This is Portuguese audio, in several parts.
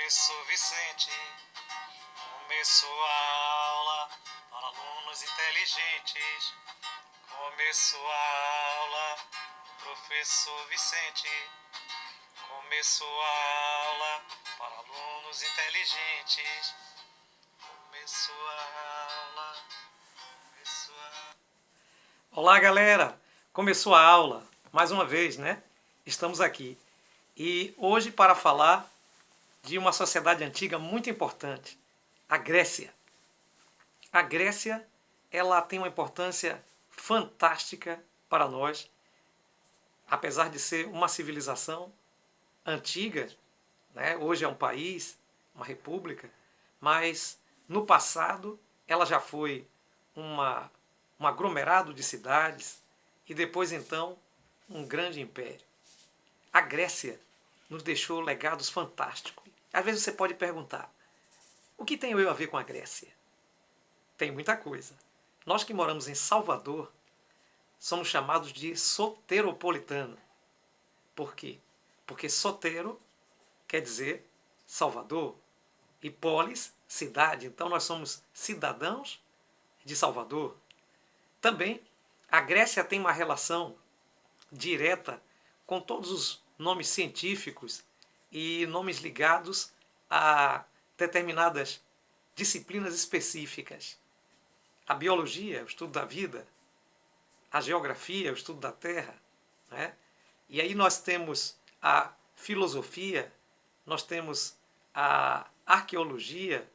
Professor Vicente, começou a aula para alunos inteligentes. Começou a aula, professor Vicente. Começou a aula para alunos inteligentes. Começou a aula, começou a... Olá, galera! Começou a aula, mais uma vez, né? Estamos aqui. E hoje para falar de uma sociedade antiga muito importante, a Grécia. A Grécia, ela tem uma importância fantástica para nós, apesar de ser uma civilização antiga, né? Hoje é um país, uma república, mas no passado ela já foi um aglomerado de cidades e depois então um grande império. A Grécia nos deixou legados fantásticos. Às vezes você pode perguntar, o que tenho eu a ver com a Grécia? Tem muita coisa. Nós que moramos em Salvador, somos chamados de soteropolitano. Por quê? Porque sotero quer dizer Salvador e polis, cidade. Então nós somos cidadãos de Salvador. Também a Grécia tem uma relação direta com todos os nomes científicos e nomes ligados a determinadas disciplinas específicas. A biologia, o estudo da vida, a geografia, o estudo da terra, né? E aí nós temos a filosofia, nós temos a arqueologia,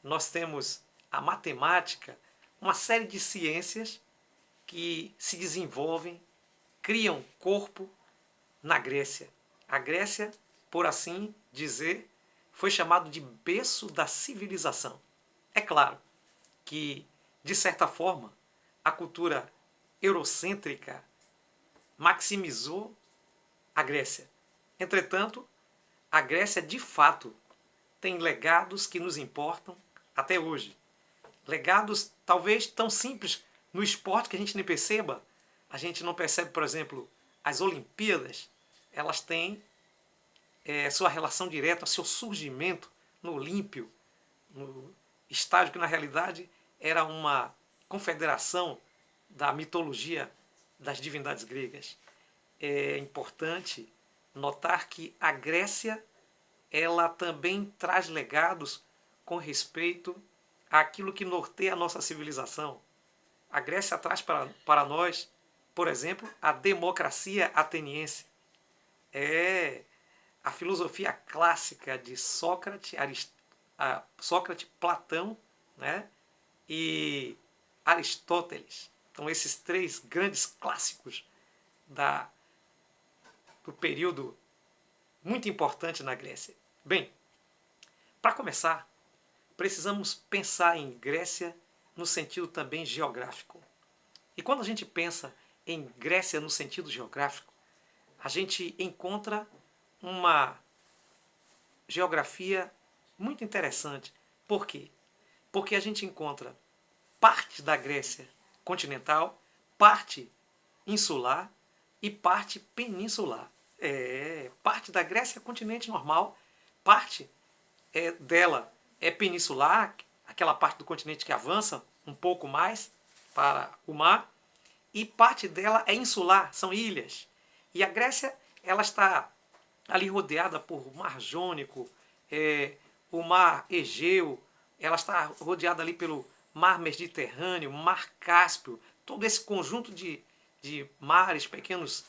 nós temos a matemática, uma série de ciências que se desenvolvem, criam corpo na Grécia. A Grécia, por assim dizer, foi chamado de berço da civilização. É claro que, de certa forma, a cultura eurocêntrica maximizou a Grécia. Entretanto, a Grécia, de fato, tem legados que nos importam até hoje. Legados talvez tão simples no esporte que a gente nem perceba. A gente não percebe, por exemplo, as Olimpíadas, elas têm sua relação direta, seu surgimento no Olímpio, no estádio que na realidade era uma confederação da mitologia das divindades gregas. É importante notar que a Grécia ela também traz legados com respeito àquilo que norteia a nossa civilização. A Grécia traz para nós, por exemplo, a democracia ateniense. É a filosofia clássica de Sócrates, Platão, né? E Aristóteles. Então esses três grandes clássicos do período muito importante na Grécia. Bem, para começar, precisamos pensar em Grécia no sentido também geográfico. E quando a gente pensa em Grécia no sentido geográfico, a gente encontra uma geografia muito interessante. Por quê? Porque a gente encontra parte da Grécia continental, parte insular e parte peninsular. Parte da Grécia é continente normal, parte dela é peninsular, aquela parte do continente que avança um pouco mais para o mar, e parte dela é insular, são ilhas. E a Grécia ela está ali rodeada por Mar Jônico, o Mar Egeu, ela está rodeada ali pelo Mar Mediterrâneo, Mar Cáspio, todo esse conjunto de mares, pequenos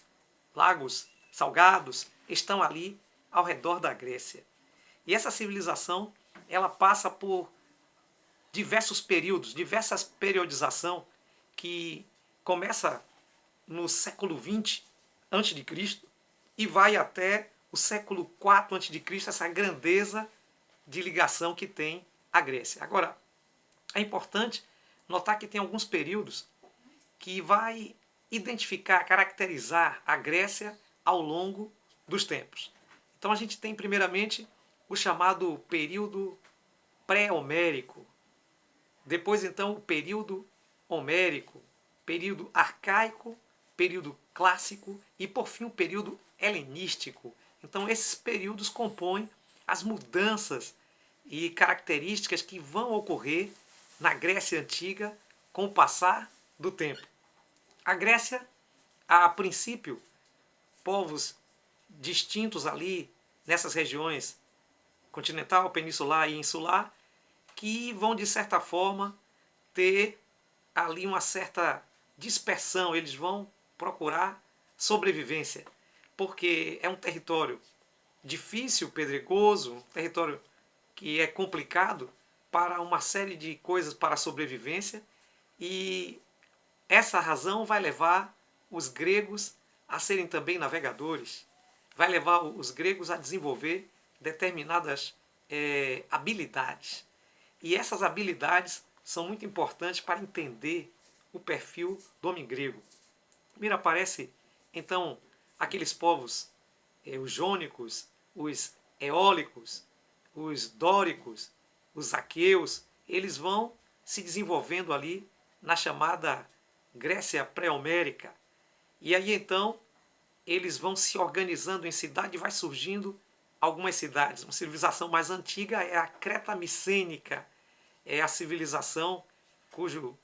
lagos salgados, estão ali ao redor da Grécia. E essa civilização, ela passa por diversos períodos, diversas periodização que começa no século XX a.C. e vai até o século IV a.C., essa grandeza de ligação que tem a Grécia. Agora, é importante notar que tem alguns períodos que vai identificar, caracterizar a Grécia ao longo dos tempos. Então a gente tem primeiramente o chamado período pré-homérico, depois então o período homérico, período arcaico, período clássico e por fim o período helenístico. Então esses períodos compõem as mudanças e características que vão ocorrer na Grécia Antiga com o passar do tempo. A Grécia, a princípio, povos distintos ali nessas regiões continental, peninsular e insular, que vão, de certa forma, ter ali uma certa dispersão, eles vão procurar sobrevivência, porque é um território difícil, pedregoso, um território que é complicado para uma série de coisas para a sobrevivência, e essa razão vai levar os gregos a serem também navegadores, vai levar os gregos a desenvolver determinadas habilidades. E essas habilidades são muito importantes para entender o perfil do homem grego. Mira, aparece então aqueles povos, os jônicos, os eólicos, os dóricos, os aqueus, eles vão se desenvolvendo ali na chamada Grécia pré-homérica. E aí então eles vão se organizando em cidade e vai surgindo algumas cidades. Uma civilização mais antiga é a Creta Micênica, é a civilização cujo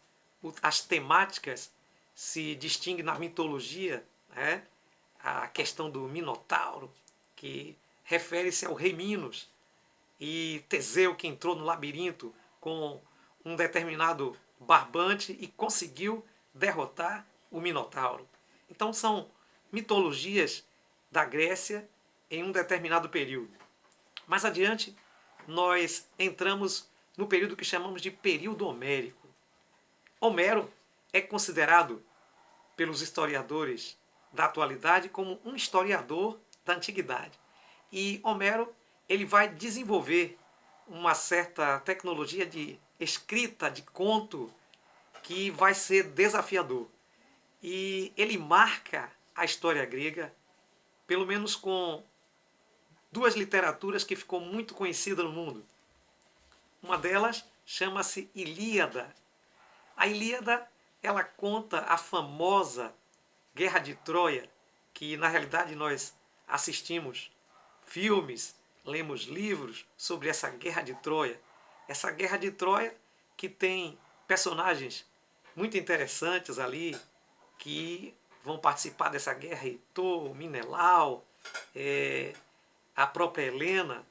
as temáticas se distinguem na mitologia, né? A questão do Minotauro, que refere-se ao rei Minos, e Teseu, que entrou no labirinto com um determinado barbante e conseguiu derrotar o Minotauro. Então são mitologias da Grécia em um determinado período. Mais adiante, nós entramos no período que chamamos de período homérico. Homero é considerado pelos historiadores da atualidade como um historiador da antiguidade. E Homero ele vai desenvolver uma certa tecnologia de escrita, de conto, que vai ser desafiador. E ele marca a história grega, pelo menos com duas literaturas que ficou muito conhecida no mundo. Uma delas chama-se Ilíada. A Ilíada, ela conta a famosa Guerra de Troia, que na realidade nós assistimos filmes, lemos livros sobre essa Guerra de Troia. Essa Guerra de Troia que tem personagens muito interessantes ali, que vão participar dessa guerra, Heitor, Menelau, a própria Helena,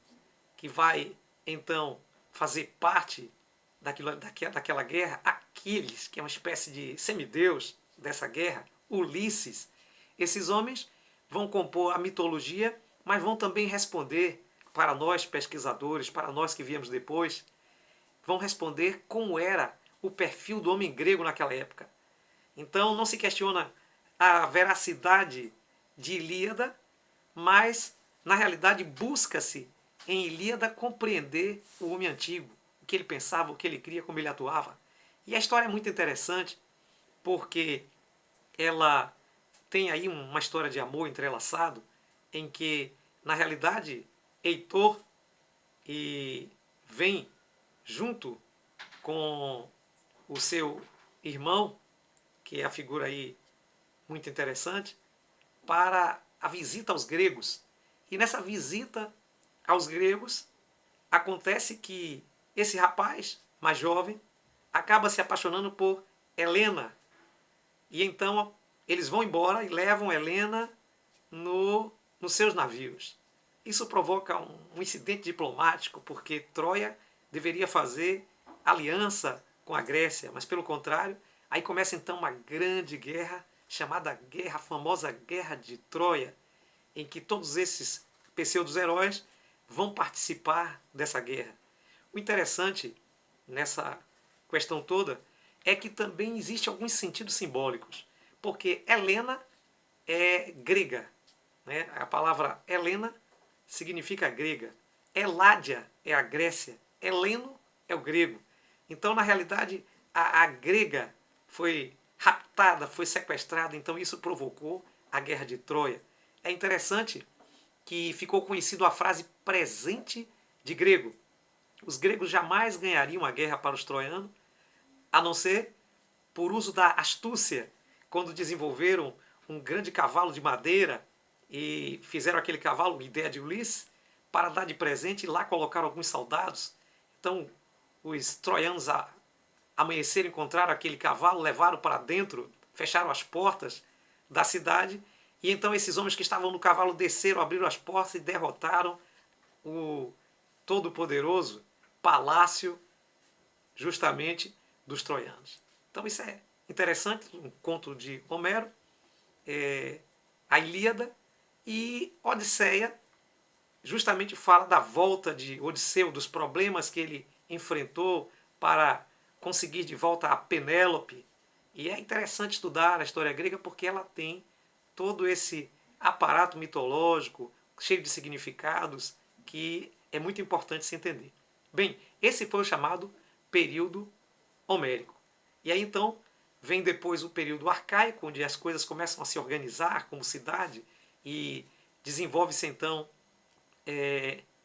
que vai então fazer parte daquela guerra, Aquiles, que é uma espécie de semideus dessa guerra, Ulisses. Esses homens vão compor a mitologia, mas vão também responder para nós pesquisadores, para nós que viemos depois, vão responder como era o perfil do homem grego naquela época. Então não se questiona a veracidade de Ilíada, mas na realidade busca-se em Ilíada compreender o homem antigo, o que ele pensava, o que ele cria, como ele atuava. E a história é muito interessante porque ela tem aí uma história de amor entrelaçado, em que na realidade Heitor vem junto com o seu irmão, que é a figura aí muito interessante, para a visita aos gregos. E nessa visita aos gregos, acontece que esse rapaz, mais jovem, acaba se apaixonando por Helena. E então eles vão embora e levam Helena nos seus navios. Isso provoca um incidente diplomático, porque Troia deveria fazer aliança com a Grécia, mas pelo contrário, aí começa então uma grande guerra, chamada a famosa Guerra de Troia, em que todos esses pseudo-heróis vão participar dessa guerra. O interessante nessa questão toda é que também existe alguns sentidos simbólicos, porque Helena é grega, né? A palavra Helena significa grega, Eládia é a Grécia, Heleno é o grego. Então, na realidade, a grega foi raptada, foi sequestrada, então isso provocou a Guerra de Troia. É interessante que ficou conhecido a frase presente de grego. Os gregos jamais ganhariam a guerra para os troianos, a não ser por uso da astúcia, quando desenvolveram um grande cavalo de madeira e fizeram aquele cavalo, ideia de Ulisses, para dar de presente e lá colocaram alguns soldados. Então, os troianos amanheceram, encontraram aquele cavalo, levaram para dentro, fecharam as portas da cidade, e então esses homens que estavam no cavalo desceram, abriram as portas e derrotaram o todo-poderoso palácio, justamente, dos troianos. Então isso é interessante, um conto de Homero, a Ilíada, e Odisseia justamente fala da volta de Odisseu, dos problemas que ele enfrentou para conseguir de volta a Penélope. E é interessante estudar a história grega porque ela tem todo esse aparato mitológico, cheio de significados, que é muito importante se entender. Bem, esse foi o chamado período homérico. E aí então vem depois o período arcaico, onde as coisas começam a se organizar como cidade e desenvolve-se então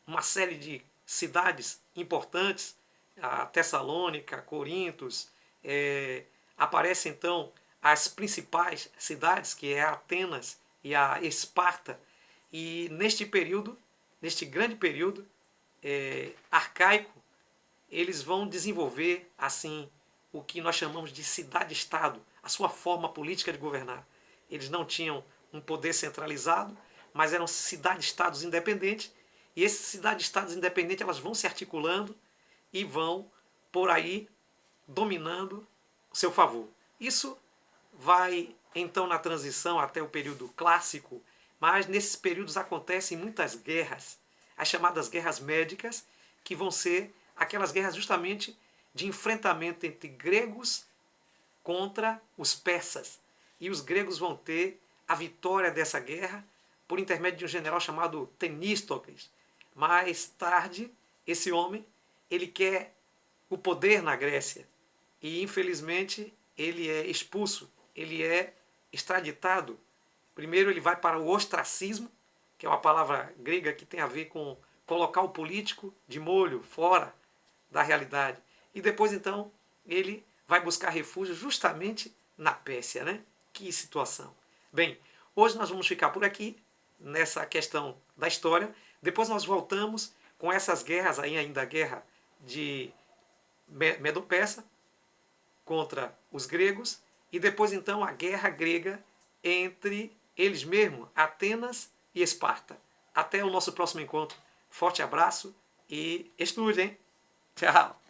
uma série de cidades importantes, a Tessalônica, Corintos, aparecem então as principais cidades, que é Atenas e a Esparta, e neste período, neste grande período arcaico, eles vão desenvolver assim o que nós chamamos de cidade-estado, a sua forma política de governar. Eles não tinham um poder centralizado, mas eram cidade-estados independentes, e esses cidades-estados independentes elas vão se articulando e vão por aí dominando o seu favor. Isso vai então na transição até o período clássico, mas nesses períodos acontecem muitas guerras, as chamadas guerras médicas, que vão ser aquelas guerras justamente de enfrentamento entre gregos contra os persas. E os gregos vão ter a vitória dessa guerra por intermédio de um general chamado Temístocles. Mais tarde, esse homem, ele quer o poder na Grécia e, infelizmente, ele é expulso, ele é extraditado. Primeiro ele vai para o ostracismo, que é uma palavra grega que tem a ver com colocar o político de molho, fora da realidade. E depois, então, ele vai buscar refúgio justamente na Pérsia, né? Que situação. Bem, hoje nós vamos ficar por aqui, nessa questão da história. Depois nós voltamos com essas guerras, aí ainda a guerra de Medo-Persa contra os gregos, e depois então a guerra grega entre eles mesmos, Atenas e Esparta. Até o nosso próximo encontro. Forte abraço e estude, hein? Tchau!